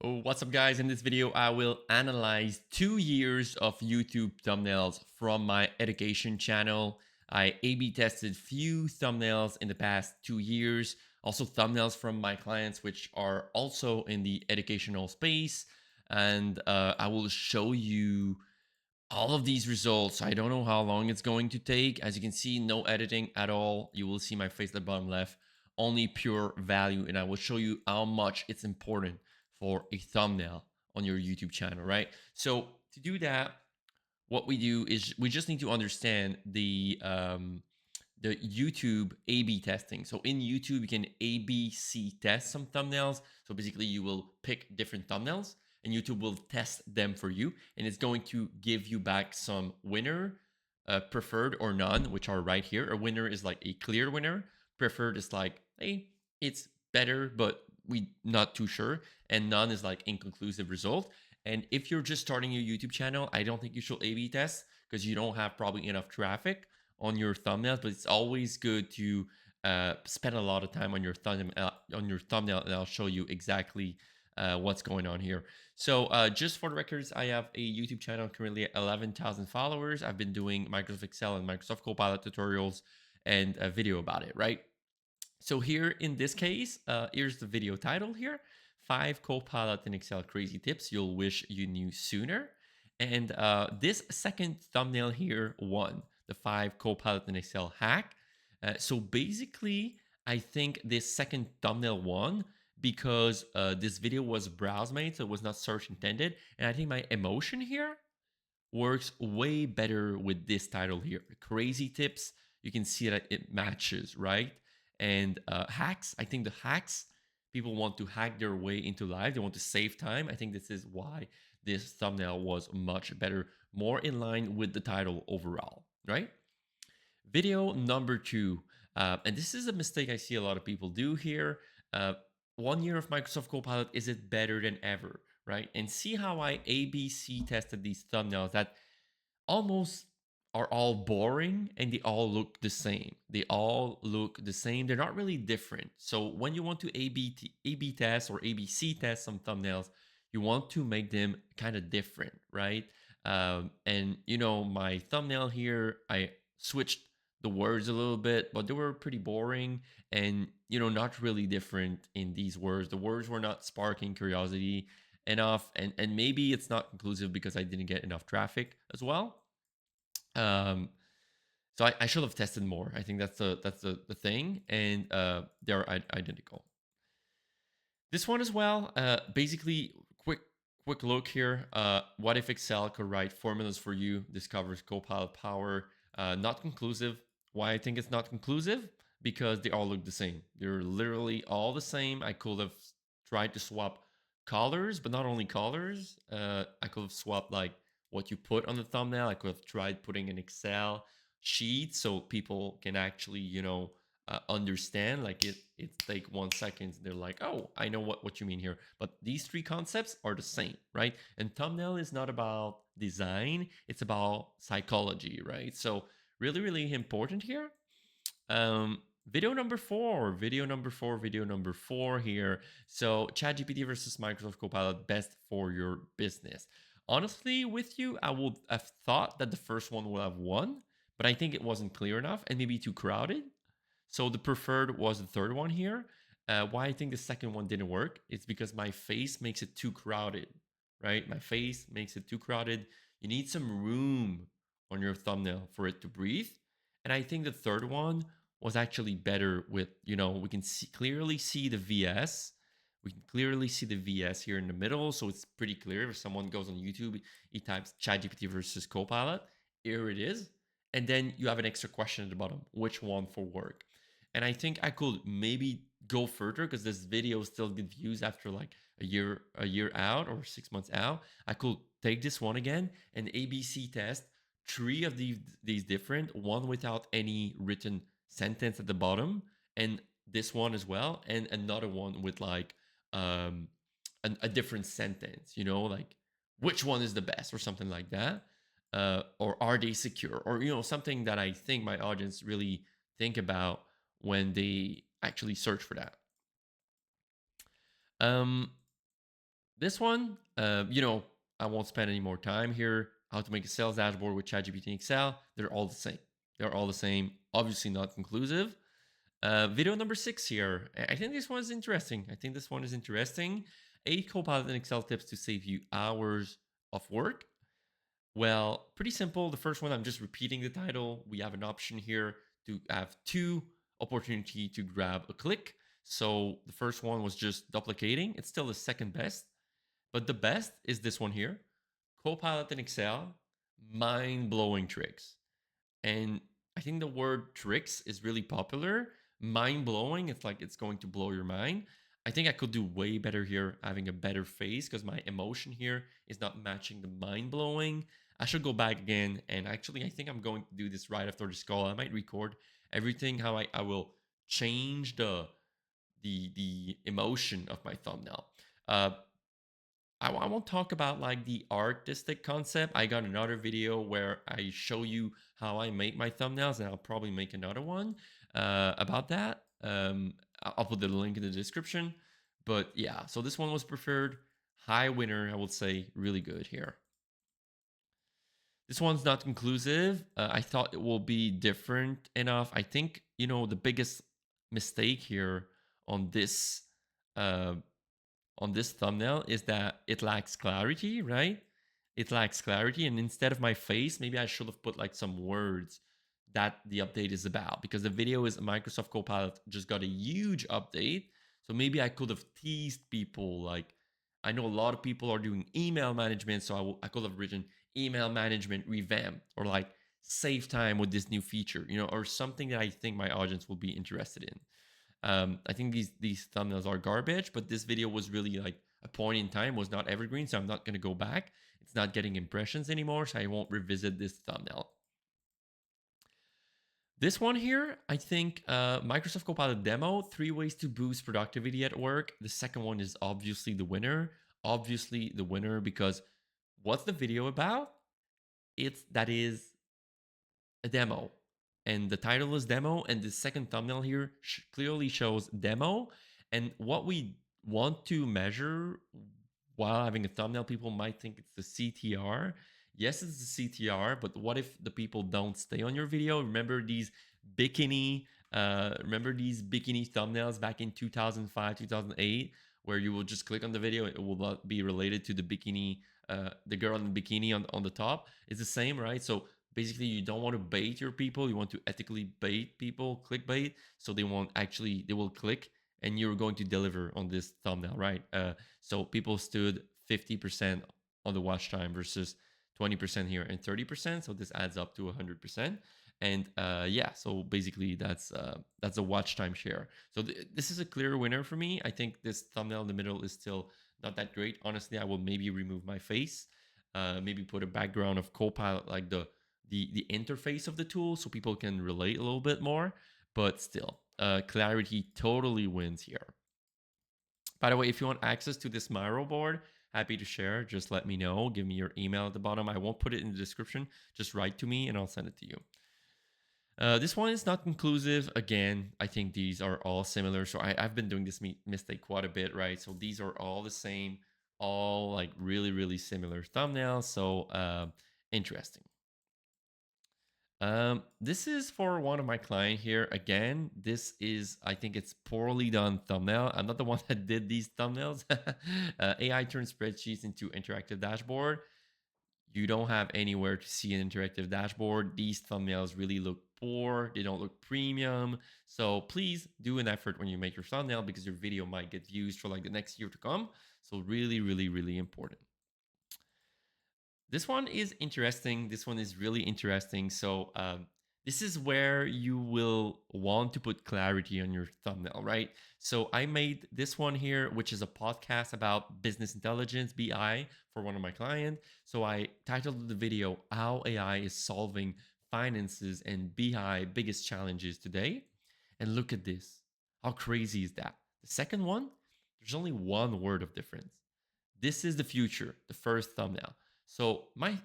Oh, what's up, guys? In this video, I will analyze 2 years of YouTube thumbnails from my education channel. I A/B tested few thumbnails in the past 2 years, also thumbnails from my clients, which are also in the educational space. And I will show you all of these results. I don't know how long it's going to take. As you can see, no editing at all. You will see my face at the bottom left, only pure value. And I will show you how much it's important for a thumbnail on your YouTube channel, right? So to do that, what we do is we just need to understand the YouTube A/B testing. So in YouTube, you can A/B/C test some thumbnails. So basically, you will pick different thumbnails, and YouTube will test them for you, and it's going to give you back some winner, preferred or none, which are right here. A winner is like a clear winner. Preferred is like, hey, it's better, but we not too sure. And none is like inconclusive result. And if you're just starting your YouTube channel, I don't think you should A/B test because you don't have probably enough traffic on your thumbnails. But it's always good to spend a lot of time on your thumbnail, and I'll show you exactly what's going on here. So just for the records, I have a YouTube channel currently at 11,000 followers. I've been doing Microsoft Excel and Microsoft Copilot tutorials and a video about it, right? So here in this case, here's the video title here, 5 Copilot in Excel crazy tips you'll wish you knew sooner. And this second thumbnail here won the 5 Copilot in Excel hack. So basically, I think this second thumbnail won because this video was browse made, so it was not search intended. And I think my emotion here works way better with this title here. Crazy tips, you can see that it matches, right? And hacks, I think the hacks, people want to hack their way into life. They want to save time. I think this is why this thumbnail was much better, more in line with the title overall, right? Video number 2. And this is a mistake I see a lot of people do here. 1 year of Microsoft Copilot, is it better than ever, right? And see how I ABC tested these thumbnails that almost are all boring and they all look the same. They all look the same. They're not really different. So when you want to A/B test or ABC test some thumbnails, you want to make them kind of different, right? And my thumbnail here, I switched the words a little bit, but they were pretty boring and not really different in these words. The words were not sparking curiosity enough, and maybe it's not conclusive because I didn't get enough traffic as well. um so I should have tested more. I think that's the thing. And they're identical. This one as well. Basically, quick look here. What if Excel could write formulas for you? Discovers Copilot power. Not conclusive. Why I think it's not conclusive? Because they all look the same. They're literally all the same. I could have tried to swap colors, but not only colors. I could have swapped like what you put on the thumbnail. I could have tried putting an Excel sheet so people can actually, understand. Like it's like 1 second, they're like, oh, I know what you mean here. But these three concepts are the same, right? And thumbnail is not about design, it's about psychology, right? So really, really important here. Video number 4, video number 4 here. So ChatGPT versus Microsoft Copilot, best for your business. Honestly, with you, I would have thought that the first one would have won, but I think it wasn't clear enough and maybe too crowded. So the preferred was the third one here. Why I think the second one didn't work, it's because my face makes it too crowded, right? My face makes it too crowded. You need some room on your thumbnail for it to breathe. And I think the third one was actually better with, we can clearly see the VS. We can clearly see the VS here in the middle. So it's pretty clear. If someone goes on YouTube, he types ChatGPT versus Copilot, here it is. And then you have an extra question at the bottom, which one for work? And I think I could maybe go further because this video still get views after like a year out or 6 months out. I could take this one again and ABC test 3 of these different, one without any written sentence at the bottom, and this one as well, and another one with like um a different sentence, like which one is the best or something like that. Or are they secure, or something that I think my audience really think about when they actually search for that. um This one, I won't spend any more time here. How to make a sales dashboard with ChatGPT and Excel. They're all the same. They're all the same. Obviously not conclusive. Video number 6 here. I think this one is interesting. I think this one is interesting. 8 Copilot and Excel tips to save you hours of work. Well, pretty simple. The first one, I'm just repeating the title. We have an option here to have 2 opportunity to grab a click. So the first one was just duplicating. It's still the second best. But the best is this one here, Copilot in Excel, mind-blowing tricks. And I think the word tricks is really popular. Mind-blowing, it's like it's going to blow your mind. I think I could do way better here, having a better face, because my emotion here is not matching the mind-blowing. I should go back again, and actually I think I'm going to do this right after this call. I might record everything, how I will change the emotion of my thumbnail. I won't talk about like the artistic concept. I got another video where I show you how I make my thumbnails, and I'll probably make another one about that. I'll put the link in the description. But yeah, so this one was preferred. High winner, I would say, really good here. This one's not conclusive. I thought it will be different enough. I think, the biggest mistake here on this uh, on this thumbnail is that it lacks clarity, right? It lacks clarity. And instead of my face, maybe I should have put like some words that the update is about, because the video is Microsoft Copilot just got a huge update. So maybe I could have teased people. Like, I know a lot of people are doing email management. So I could have written email management revamp, or like save time with this new feature, or something that I think my audience will be interested in. I think these thumbnails are garbage, but this video was really like a point in time, was not evergreen, so I'm not going to go back. It's not getting impressions anymore, so I won't revisit this thumbnail. This one here, I think Microsoft Copilot demo, 3 ways to boost productivity at work. The second one is obviously the winner. Obviously the winner, because what's the video about? That is a demo, and the title is demo, and the second thumbnail here clearly shows demo. And what we want to measure while having a thumbnail, people might think it's the CTR. Yes, it's the CTR, but what if the people don't stay on your video? Remember these bikini thumbnails back in 2005, 2008, where you will just click on the video, it will not be related to the bikini, the girl in the bikini on the top. It's the same, right? So basically, you don't want to bait your people. You want to ethically bait people, clickbait, so they will click, and you're going to deliver on this thumbnail, right? So people stood 50% on the watch time versus 20% here and 30%. So this adds up to 100%. And yeah, so basically that's a watch time share. So this is a clear winner for me. I think this thumbnail in the middle is still not that great. Honestly, I will maybe remove my face, maybe put a background of Copilot, like the interface of the tool, so people can relate a little bit more. But still, clarity totally wins here. By the way, if you want access to this Miro board, happy to share. Just let me know. Give me your email at the bottom. I won't put it in the description. Just write to me and I'll send it to you. This one is not conclusive. Again, I think these are all similar. So I've been doing this mistake quite a bit, right? So these are all the same, all like really, really similar thumbnails. So interesting. This is for one of my client here. Again, this is, I think it's poorly done thumbnail. I'm not the one that did these thumbnails. AI turns spreadsheets into interactive dashboard. You don't have anywhere to see an interactive dashboard. These thumbnails really look poor. They don't look premium. So please do an effort when you make your thumbnail, because your video might get views for like the next year to come. So really, really, really important. This one is interesting. This one is really interesting. So this is where you will want to put clarity on your thumbnail, right? So I made this one here, which is a podcast about business intelligence, BI, for one of my clients. So I titled the video, How AI is Solving Finances and BI Biggest Challenges Today. And look at this. How crazy is that? The second one, there's only one word of difference. This is the future, the first thumbnail. So I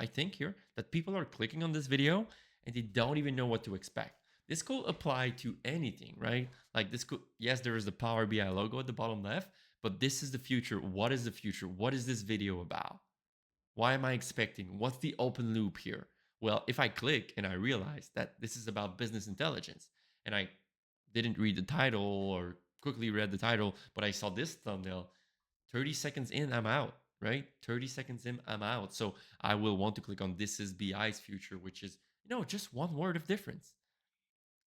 think here that people are clicking on this video and they don't even know what to expect. This could apply to anything, right? Like this could, yes, there is the Power BI logo at the bottom left, But this is the future. What is the future? What is this video about? Why am I expecting? What's the open loop here? Well, if I click and I realize that this is about business intelligence, and I didn't read the title or quickly read the title, but I saw this thumbnail, 30 seconds in, I'm out, right? 30 seconds in, I'm out. So I will want to click on this is BI's future, which is, just one word of difference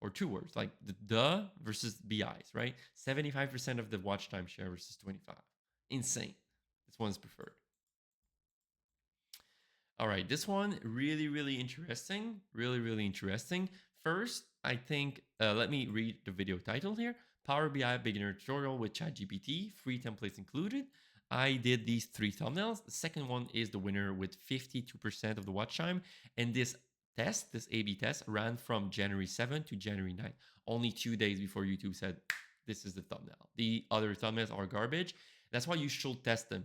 or two words, like the versus BI's, right? 75% of the watch time share versus 25. Insane. This one's preferred. All right, this one really, really interesting. Really, really interesting. First, I think, let me read the video title here. Power BI beginner tutorial with ChatGPT, free templates included. I did these three thumbnails. The second one is the winner with 52% of the watch time. And this test, this A/B test, ran from January 7th to January 9th, only 2 days before YouTube said, this is the thumbnail. The other thumbnails are garbage. That's why you should test them.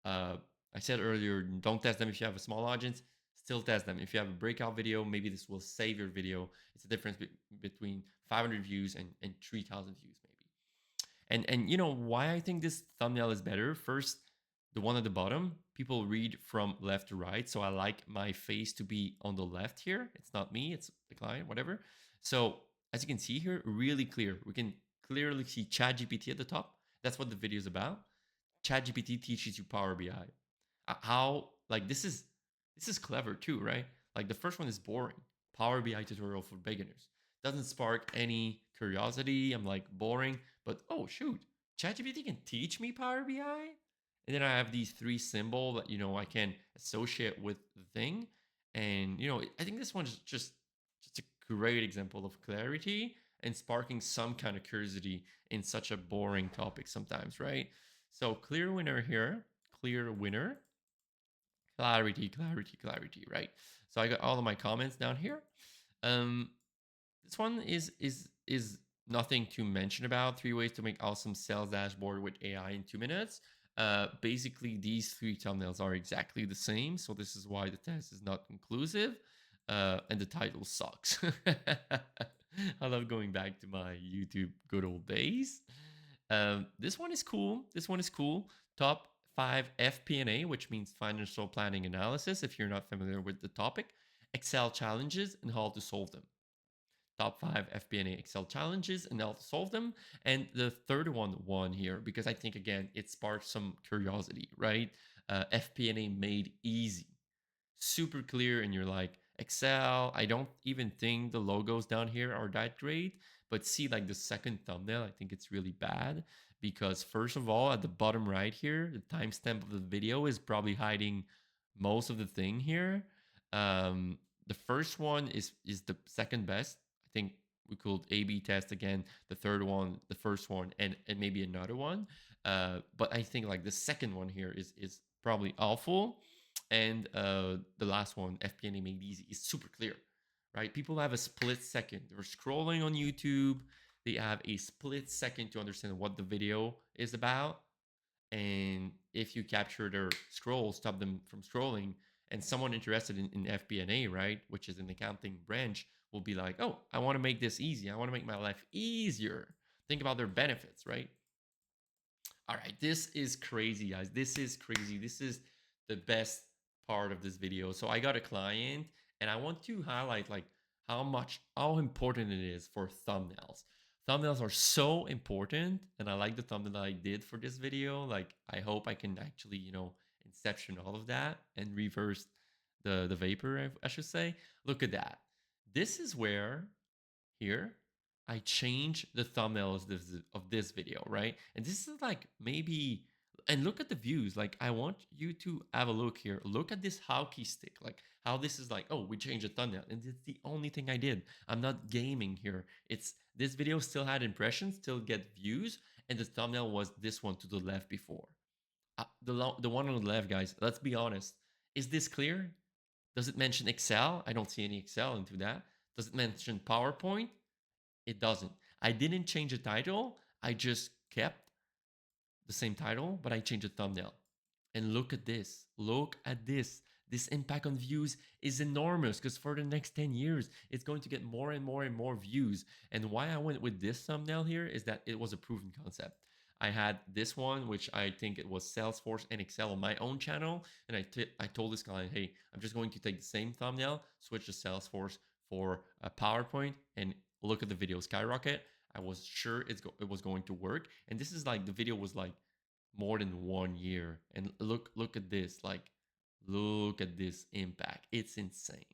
I said earlier, don't test them if you have a small audience. Still test them. If you have a breakout video, maybe this will save your video. It's a difference between 500 views and 3,000 views maybe. And you know why I think this thumbnail is better? First, the one at the bottom, people read from left to right. So I like my face to be on the left here. It's not me, it's the client, whatever. So as you can see here, really clear. We can clearly see ChatGPT at the top. That's what the video is about. ChatGPT teaches you Power BI. How, like, this is clever too, right? Like the first one is boring. Power BI tutorial for beginners. Doesn't spark any curiosity. I'm like, boring. But oh shoot, ChatGPT can teach me Power BI. And then I have these three symbols that I can associate with the thing. And I think this one's just a great example of clarity and sparking some kind of curiosity in such a boring topic sometimes, right? So clear winner here, clear winner. Clarity, clarity, clarity, right? So I got all of my comments down here. This one is nothing to mention about. 3 ways to make awesome sales dashboard with AI in 2 minutes. Basically, these 3 thumbnails are exactly the same. So this is why the test is not conclusive. And the title sucks. I love going back to my YouTube good old days. This one is cool. This one is cool. Top 5 FP&A, which means financial planning analysis, if you're not familiar with the topic, Excel challenges and how to solve them. Top 5 FP&A Excel challenges and how to solve them. And the third one won here because I think, again, it sparked some curiosity, right? FP&A made easy. Super clear, and you're like, Excel, I don't even think the logos down here are that great. But see, like the second thumbnail, I think it's really bad because first of all, at the bottom right here, the timestamp of the video is probably hiding most of the thing here. The first one is the second best. I think we could A/B test again the third one, the first one, and maybe another one. But I think like the second one here is probably awful. And the last one, FP&A made easy, is super clear, right? People have a split second. They're scrolling on YouTube. They have a split second to understand what the video is about. And if you capture their scroll, stop them from scrolling, and someone interested in FP&A, right, which is an accounting branch, will be like, oh, I want to make this easy. I want to make my life easier. Think about their benefits, right? All right, this is crazy, guys. This is crazy. This is the best part of this video. So I got a client and I want to highlight like how important it is for thumbnails. Thumbnails are so important, and I like the thumbnail I did for this video. Like I hope I can actually, inception all of that and reverse the vapor, I should say. Look at that. This is where here I change the thumbnail of this video, right? And this is like maybe, and look at the views. Like I want you to have a look here. Look at this hockey stick, like how this is like, oh, we changed the thumbnail. And it's the only thing I did. I'm not gaming here. It's this video still had impressions, still get views. And the thumbnail was this one to the left before. The one on the left, guys, let's be honest. Is this clear? Does it mention Excel? I don't see any Excel into that. Does it mention PowerPoint? It doesn't. I didn't change the title. I just kept the same title, but I changed the thumbnail. And look at this. Look at this. This impact on views is enormous because for the next 10 years, it's going to get more and more and more views. And why I went with this thumbnail here is that it was a proven concept. I had this one, which I think it was Salesforce and Excel on my own channel. And I told this client, hey, I'm just going to take the same thumbnail, switch to Salesforce for a PowerPoint, and look at the video skyrocket. I was sure it was going to work. And this is like, the video was like more than 1 year. And look at this, like, look at this impact. It's insane.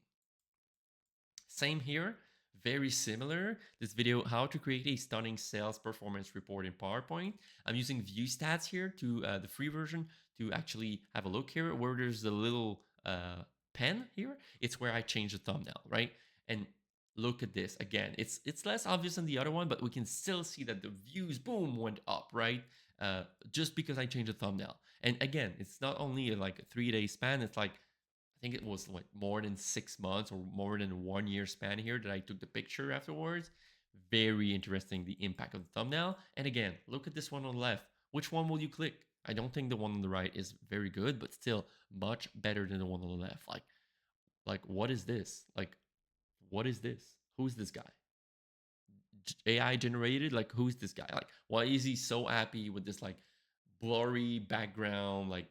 Same here, very similar. This video, how to create a stunning sales performance report in PowerPoint. I'm using view stats here to the free version to actually have a look here where there's a little pen here. It's where I change the thumbnail, right? And look at this again. It's less obvious than the other one, but we can still see that the views, boom, went up, right? Just because I changed the thumbnail. And again, it's not only like a 3-day span. It's like, I think it was like more than 6 months or more than 1 year span here that I took the picture afterwards. Very interesting, the impact of the thumbnail. And again, look at this one on the left. Which one will you click? I don't think the one on the right is very good, but still much better than the one on the left. Like what is this? Like, what is this? Who's this guy? AI generated? Like, who's this guy? Like, why is he so happy with this like blurry background? Like,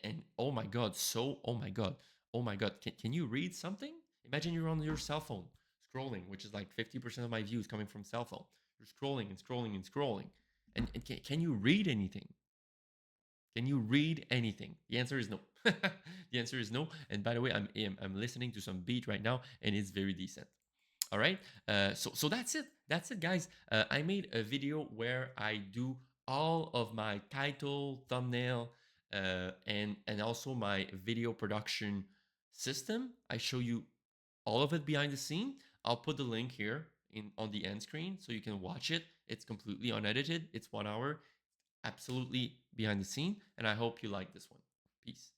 and oh my god, oh my god, oh my god, can you read something? Imagine you're on your cell phone scrolling, which is like 50% of my views coming from cell phone. You're scrolling and scrolling and scrolling, and can you read anything? Can you read anything? The answer is no. The answer is no. And by the way, I'm listening to some beat right now, and it's very decent. All right. So that's it. That's it, guys. I made a video where I do all of my title, thumbnail, and also my video production system. I show you all of it behind the scene. I'll put the link here in on the end screen so you can watch it. It's completely unedited. It's 1 hour, absolutely behind the scene. And I hope you like this one. Peace.